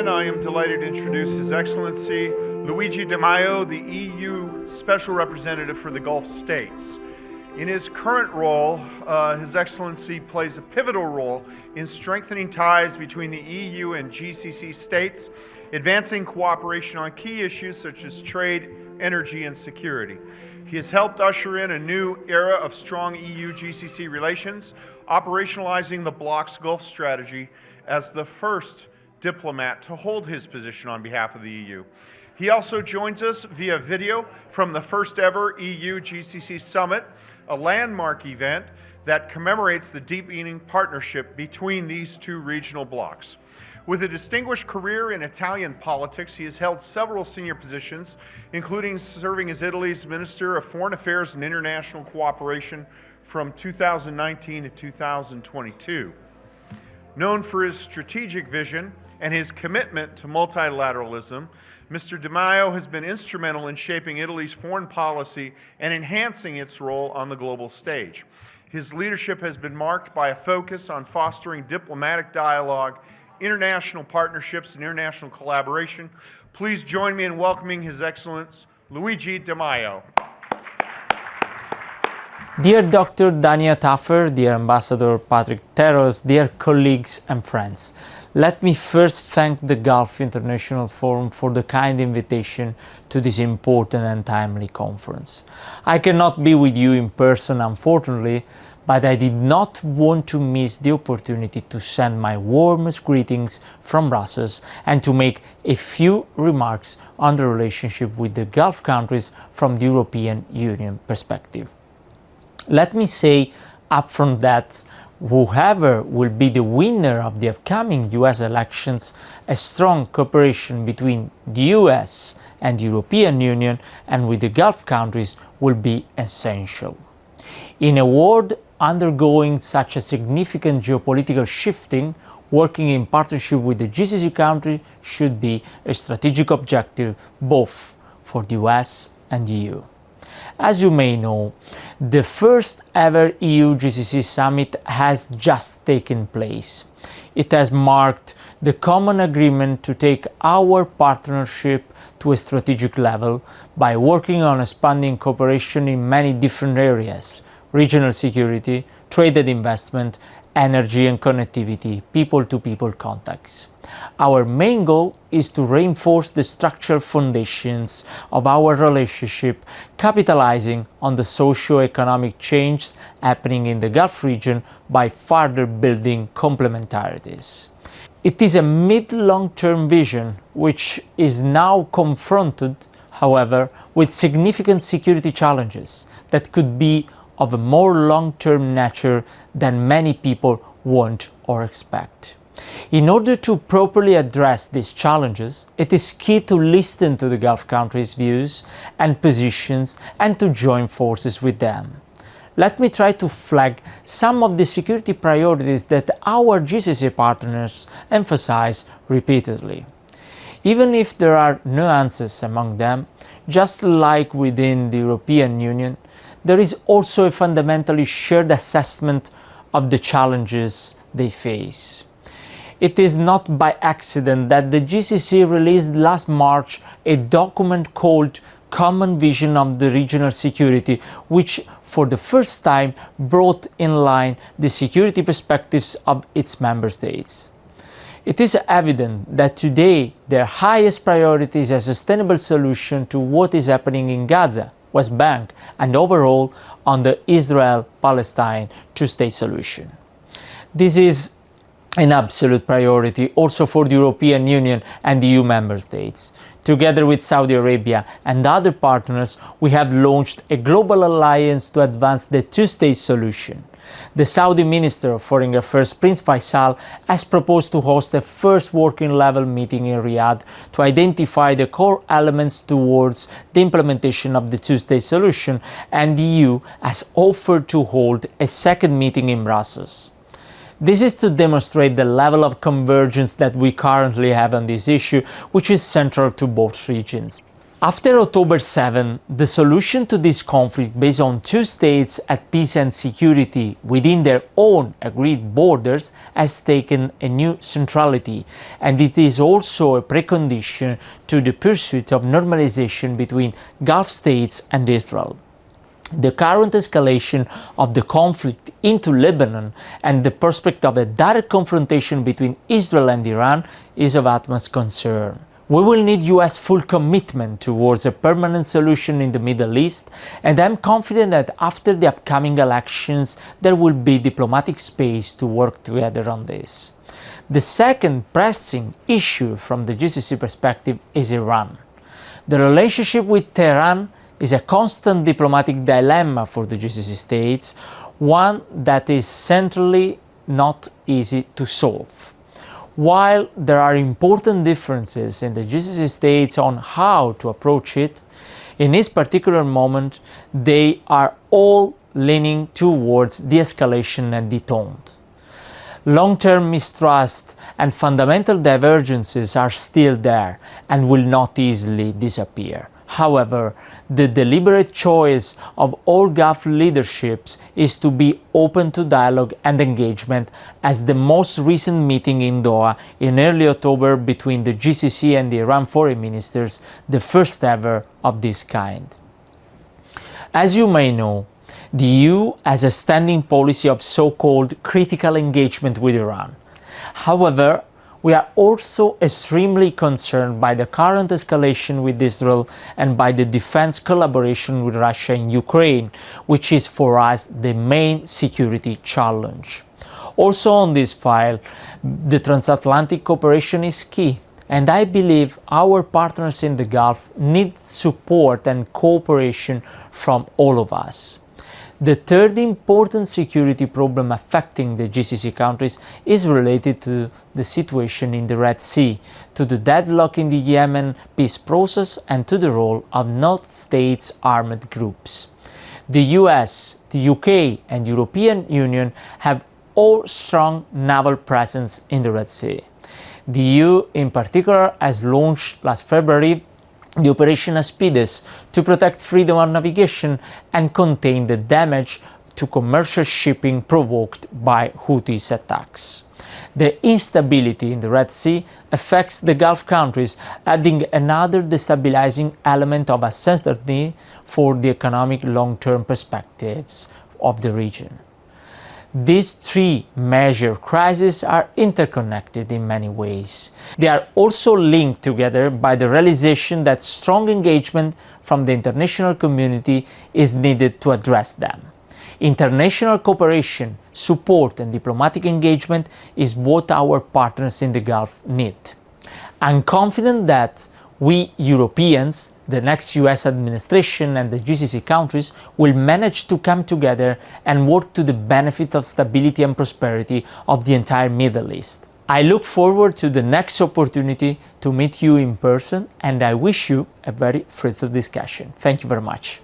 gentlemen, I am delighted to introduce His Excellency Luigi Di Maio, the EU Special Representative for the Gulf States. In his current role, His Excellency plays a pivotal role in strengthening ties between the EU and GCC states, advancing cooperation on key issues such as trade, energy, and security. He has helped usher in a new era of strong EU-GCC relations, operationalizing the bloc's Gulf strategy as the first diplomat to hold his position on behalf of the EU. He also joins us via video from the first ever EU-GCC Summit, a landmark event that commemorates the deepening partnership between these two regional blocs. With a distinguished career in Italian politics, he has held several senior positions, including serving as Italy's Minister of Foreign Affairs and International Cooperation from 2019 to 2022. Known for his strategic vision and his commitment to multilateralism, Mr. Di Maio has been instrumental in shaping Italy's foreign policy and enhancing its role on the global stage. His leadership has been marked by a focus on fostering diplomatic dialogue, international partnerships, and international collaboration. Please join me in welcoming His Excellency Luigi Di Maio. Dear Dr. Dania Taffer, dear Ambassador Patrick Terros, dear colleagues and friends, let me first thank the Gulf International Forum for the kind invitation to this important and timely conference. I cannot be with you in person, unfortunately, but I did not want to miss the opportunity to send my warmest greetings from Brussels and to make a few remarks on the relationship with the Gulf countries from the European Union perspective. Let me say upfront that whoever will be the winner of the upcoming US elections, a strong cooperation between the US and the European Union and with the Gulf countries will be essential. In a world undergoing such a significant geopolitical shifting, working in partnership with the GCC countries should be a strategic objective both for the US and the EU. As you may know, the first ever EU-GCC summit has just taken place. It has marked the common agreement to take our partnership to a strategic level by working on expanding cooperation in many different areas: regional security, trade and investment, energy and connectivity, people-to-people contacts. Our main goal is to reinforce the structural foundations of our relationship, capitalizing on the socio-economic changes happening in the Gulf region by further building complementarities. It is a mid-long-term vision which is now confronted, however, with significant security challenges that could be of a more long-term nature than many people want or expect. In order to properly address these challenges, it is key to listen to the Gulf countries' views and positions and to join forces with them. Let me try to flag some of the security priorities that our GCC partners emphasize repeatedly. Even if there are nuances among them, just like within the European Union, there is also a fundamentally shared assessment of the challenges they face. It is not by accident that the GCC released last March a document called Common Vision of the Regional Security, which for the first time brought in line the security perspectives of its member states. It is evident that today their highest priority is a sustainable solution to what is happening in Gaza, West Bank, and overall on the Israel-Palestine two-state solution. This is an absolute priority also for the European Union and the EU member states. Together with Saudi Arabia and other partners, we have launched a global alliance to advance the two-state solution. The Saudi Minister of Foreign Affairs, Prince Faisal, has proposed to host a first working-level meeting in Riyadh to identify the core elements towards the implementation of the two-state solution, and the EU has offered to hold a second meeting in Brussels. This is to demonstrate the level of convergence that we currently have on this issue, which is central to both regions. After October 7, the solution to this conflict based on two states at peace and security within their own agreed borders has taken a new centrality, and it is also a precondition to the pursuit of normalization between Gulf states and Israel. The current escalation of the conflict into Lebanon and the prospect of a direct confrontation between Israel and Iran is of utmost concern. We will need US full commitment towards a permanent solution in the Middle East, and I'm confident that after the upcoming elections there will be diplomatic space to work together on this. The second pressing issue from the GCC perspective is Iran. The relationship with Tehran is a constant diplomatic dilemma for the GCC states, one that is centrally not easy to solve. While there are important differences in the GCC states on how to approach it, in this particular moment they are all leaning towards de-escalation and detente. Long-term mistrust and fundamental divergences are still there and will not easily disappear. However, the deliberate choice of all Gulf leaderships is to be open to dialogue and engagement, as the most recent meeting in Doha in early October between the GCC and the Iran foreign ministers, the first ever of this kind. As you may know, the EU has a standing policy of so-called critical engagement with Iran. However, we are also extremely concerned by the current escalation with Israel and by the defense collaboration with Russia in Ukraine, which is for us the main security challenge. Also on this file, the transatlantic cooperation is key, and I believe our partners in the Gulf need support and cooperation from all of us. The third important security problem affecting the GCC countries is related to the situation in the Red Sea, to the deadlock in the Yemen peace process, and to the role of North States armed groups. The US, the UK and European Union have all strong naval presence in the Red Sea. The EU in particular has launched last February the Operation Aspides to protect freedom of navigation and contain the damage to commercial shipping provoked by Houthis attacks. The instability in the Red Sea affects the Gulf countries, adding another destabilizing element of uncertainty for the economic long-term perspectives of the region. These three major crises are interconnected in many ways. They are also linked together by the realization that strong engagement from the international community is needed to address them. International cooperation, support and diplomatic engagement is what our partners in the Gulf need. I'm confident that we Europeans, the next US administration and the GCC countries will manage to come together and work to the benefit of stability and prosperity of the entire Middle East. I look forward to the next opportunity to meet you in person, and I wish you a very fruitful discussion. Thank you very much.